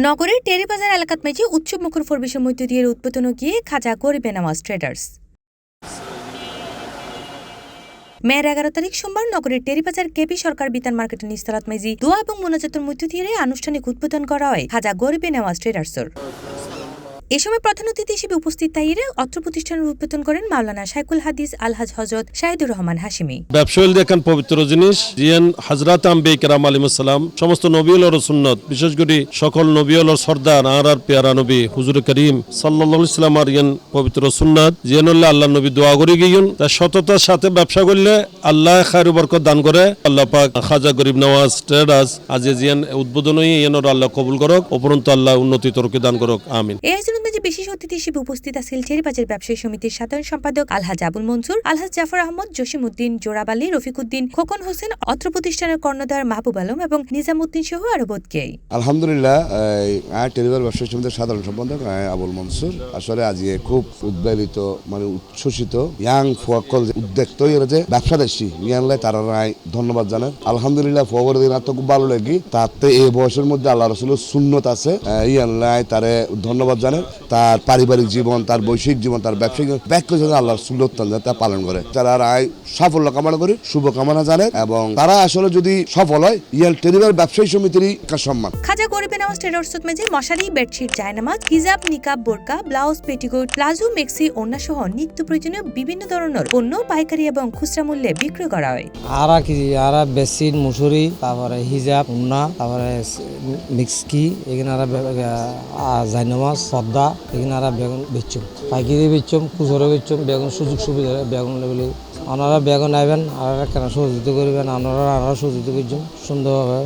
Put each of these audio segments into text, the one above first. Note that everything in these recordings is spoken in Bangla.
নগরের টেরিবাজার এলাকাত মাঝে উৎসব মুখর পরিবেশের মধ্য দিয়ে উদ্বোধন গিয়ে খাজা গরিবে নওয়াজ ট্রেডার্স। মেয়ের 11 তারিখ সোমবার নগরের টেরিবাজার কেপি সরকার বিতান মার্কেটের নিস্তালাত মাঝি দোয়া এবং মোনাজাতের মধ্য দিয়ে আনুষ্ঠানিক উদ্বোধন করা হয় খাজা গরিবে নওয়াজ ট্রেডার্সের। এ সময় প্রধান অতিথি হিসেবে উপস্থিত তাইরে অত্র প্রতিষ্ঠানের উদ্বোধন করেন মাওলানা শাইখুল হাদিস আলহাজ হযরত শাহিদুর রহমান হাশিমি। ব্যবসায়ী দেখেন পবিত্র জিনিস জিয়ান হযরত আম্বিয়া কেরাম আলাইহিস সালাম সমস্ত নবী হলোর সুন্নত, বিশেষ করে সকল নবী হলোর সর্দার আর পেয়ারা নবী হুজুর করিম সাল্লাল্লাহু আলাইহি ওয়াসাল্লাম আর পবিত্র সুন্নাত জিয়ানুল্লাহ আল্লাহ নবী দোয়া করে গিয়েন তা সততার সাথে ব্যবসা করলে আল্লাহ খায়র বরকত দান করে। আল্লাহ পাক খাজা গরিব নওয়াজ ট্রেডার্স আজ জিয়ান উদ্বোধন হয়ে এনর আল্লাহ কবুল করুক, উপরন্তু আল্লাহ উন্নতি তরকে দান করুক, আমিন। বিশেষ অতিথি হিসেবে উপস্থিত আছেন টেরিবাজার ব্যবসায়ী সমিতির সাধারণ সম্পাদক আলহাজ আবুল মনসুর, আলহাজ জাফর আহমদ, জসিম উদ্দিন, জোরাব আলী, রফিক উদ্দিন, খোকন হোসেন, অত্র প্রতিষ্ঠানের কর্ণধার মাহবুব আলম এবং নিজামউদ্দিন সহ আরো বোধকে। আলহামদুলিল্লাহ, টেরিবাজার ব্যবসায়ী সমিতির সাধারণ সম্পাদক আবুল মনসুর আসলে আজ খুব উদ্বেলিত মানে উচ্ছ্বসিত ইয়াং ফোয়াকল উদ্যোক্ত যে ব্যবসা দেশি ইয়ানলাই তারা ধন্যবাদ জানান। আলহামদুলিল্লাহ ফোয়ার দিন তো খুব ভালো লাগে, তাতে এই বয়সের মধ্যে আল্লাহ রাসূলের সুন্নত আছে ইয়ানলাই তারে ধন্যবাদ জানান। তার পারিবারিক জীবন, তার বৈশ্বিক জীবন, তার ব্যবসায়িক ব্যাখ্যা আল্লাহর সুন্নত তা পালন করে। তারা সাফল্য কামনা করে শুভকামনা জানে এবং তারা আসলে যদি সফল হয় ইয়াল টেরিবাজার ব্যবসায়ী সমিতিরই সম্মান। খাজা গরিবে নওয়াজ ট্রেডার্স মেজে মশারি, বেডশিট, জায়নামাজ, হিজাব, নিকাব, বোরকা, ব্লাউজ, পেটিকোট, প্লাজো, মেক্সি, ওড়না সহ নিত্য প্রয়োজনীয় বিভিন্ন ধরনের পণ্য পাইকারি এবং খুচরা মূল্যে বিক্রি করা হয়। আরা বেডশিট, মুসুরি, তারপরে হিজাব, ওড়না, তারপরে মিক্সকি, এখানে জায়নামাজ, পর্দা, এখানে বেগুন বেচুম, পাইকারি বেচুম, খুচরো বেচুম, বেগুন সুযোগ সুবিধা বেগুন লেভেলে আপনারা বেগুন আইবেন আর কেন সহযোগিতা করবেন, আপনারা সহযোগিতা করছেন সুন্দরভাবে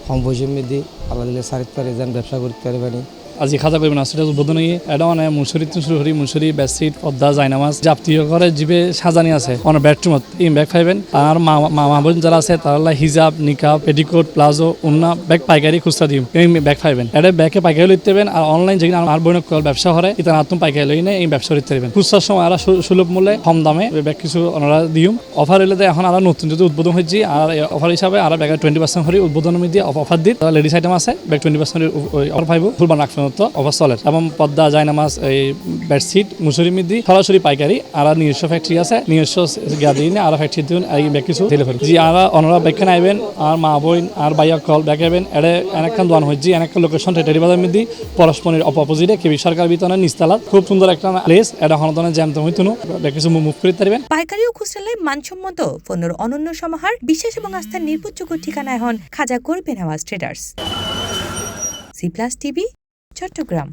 কম পয়সা মেদি আল্লাহ দিলে সারিত পারে যেন ব্যবসা করতে পারবেন। আজি খাজা গরিব নওয়াজ ট্রেডার্স উদ্বোধন হয়ে এটা মানে মুসুরি তুসুরি মুসুরি বেডশিট, পর্দা, জায়নামাজ যাবতীয় করে জিবে সাজানি আছে অনেক বেডরুমত এই ব্যাগ পাইবেন। আর মা বোন যারা আছে তারা হিজাব, নিকাব, পেটিকোট, প্লাজো, ওন্না ব্যাগ পাইকারি খুচরা দিম এই ব্যাগ পাইবেন। এটা ব্যাগে পাইকারি লইতে পারবেন আর অনলাইন যেখানে আর বোন ব্যবসা করে এটা আত্ম পাইকারি লই নেই এই ব্যবসা করতে পারবেন। খুচরার সময় আর সুলভ মূল্যে কম দামে ব্যাগ কিছু ওনারা দিম। অফার হলে এখন আর নতুন যদি উদ্বোধন হয়েছি আর অফার হিসাবে আর ব্যাগের 20% করে উদ্বোধন দিয়ে অফার দিই। লেডিস আইটেম আছে ব্যাগ 20% অফার পাইব ফুলবান রাখবেন তো অফার চলে এবং পর্দা, জায়নামাজ, এই বেডশিট, মুসুরি মিদি সরাসরি পাইকারি আর নিজস্ব ফ্যাক্টরি আছে নিজস্ব গিয়া দিই আর ফ্যাক্টরি দিন এই ব্যাগ কিছু দিলে ফেলি জি আর অনরা ব্যাগখানে আইবেন আর মা বোন আর বাইয়া কল ব্যাগ আইবেন এটা অনেকক্ষণ দোয়ান হয়েছি অনেকক্ষণ লোকেশন টেরিবাজার মিদি পরস্পরের অপোজিটে কেবি সরকার বিতরণের নিস্তালাত খুব সুন্দর একটা প্লেস। এটা হনদনের জ্যাম হইতো ব্যাগ কিছু মুভ করতে পারবেন। পাইকারি ও খুচরায় মানসম্মত পণ্যের অনন্য সমাহার, বিশ্বাস এবং আস্থার নির্ভরযোগ্য ঠিকানা এখন খাজা গরিবে নওয়াজ ট্রেডার্স। সি+ টিভি, চট্টগ্রাম।